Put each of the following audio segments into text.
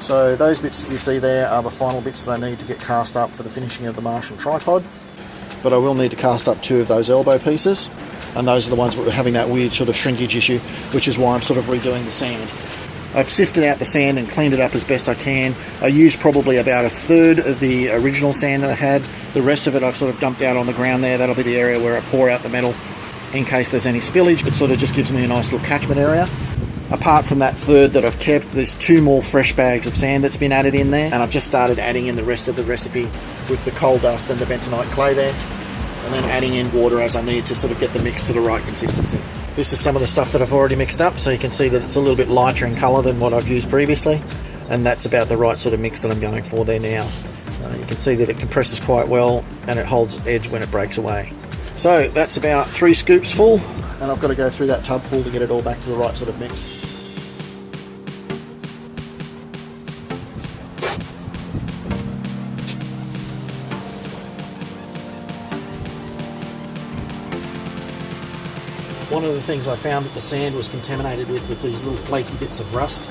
So those bits that you see there are the final bits that I need to get cast up for the finishing of the Martian tripod. But I will need to cast up 2 of those elbow pieces, and those are the ones that were having that weird sort of shrinkage issue, which is why I'm sort of redoing the sand. I've sifted out the sand and cleaned it up as best I can. I used probably about 1/3 of the original sand that I had. The rest of it I've sort of dumped out on the ground there. That'll be the area where I pour out the metal in case there's any spillage. It sort of just gives me a nice little catchment area. Apart from that 1/3 that I've kept, there's 2 more fresh bags of sand that's been added in there, and I've just started adding in the rest of the recipe with the coal dust and the bentonite clay there, and then adding in water as I need to sort of get the mix to the right consistency. This is some of the stuff that I've already mixed up, so you can see that it's a little bit lighter in colour than what I've used previously, and that's about the right sort of mix that I'm going for there now. You can see that it compresses quite well and it holds its edge when it breaks away. So that's about 3 scoops full, and I've got to go through that tub full to get it all back to the right sort of mix. One of the things I found that the sand was contaminated with these little flaky bits of rust,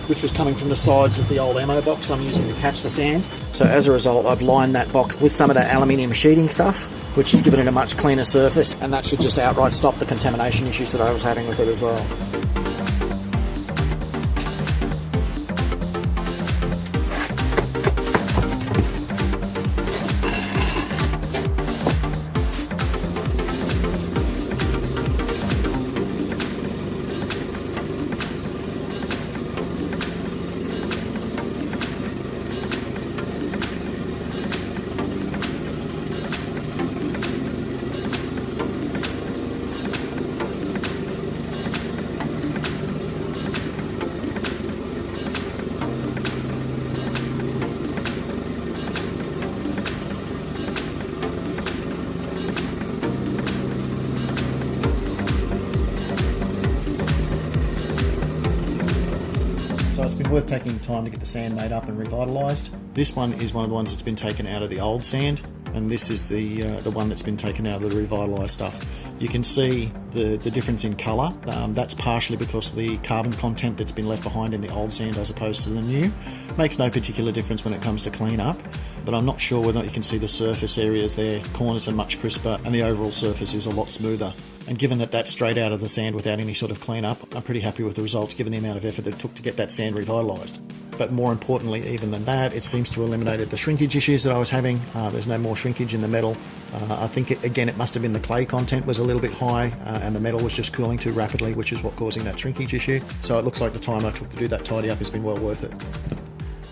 which was coming from the sides of the old ammo box I'm using to catch the sand. So as a result, I've lined that box with some of that aluminium sheeting stuff, which has given it a much cleaner surface, and that should just outright stop the contamination issues that I was having with it as well. It's been worth taking time to get the sand made up and revitalised. This one is one of the ones that's been taken out of the old sand, and this is the one that's been taken out of the revitalised stuff. You can see the difference in colour. That's partially because of the carbon content that's been left behind in the old sand as opposed to the new. Makes no particular difference when it comes to clean up, but I'm not sure whether you can see the surface areas there. Corners are much crisper and the overall surface is a lot smoother. And given that that's straight out of the sand without any sort of clean up, I'm pretty happy with the results given the amount of effort that it took to get that sand revitalised. But more importantly even than that, it seems to have eliminated the shrinkage issues that I was having. There's no more shrinkage in the metal. I think it must have been the clay content was a little bit high and the metal was just cooling too rapidly, which is what causing that shrinkage issue. So it looks like the time I took to do that tidy up has been well worth it.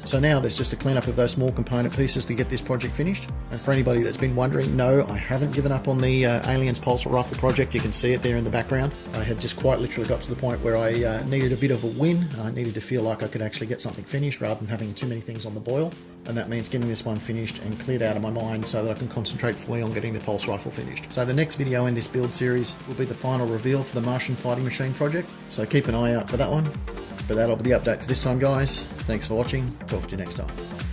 So now there's just a clean up of those small component pieces to get this project finished. And for anybody that's been wondering, no, I haven't given up on the Aliens Pulse Rifle project. You can see it there in the background. I had just quite literally got to the point where I needed a bit of a win. I needed to feel like I could actually get something finished rather than having too many things on the boil. And that means getting this one finished and cleared out of my mind so that I can concentrate fully on getting the Pulse Rifle finished. So the next video in this build series will be the final reveal for the Martian fighting machine project. So keep an eye out for that one. But that'll be the update for this time, guys. Thanks for watching. Talk to you next time.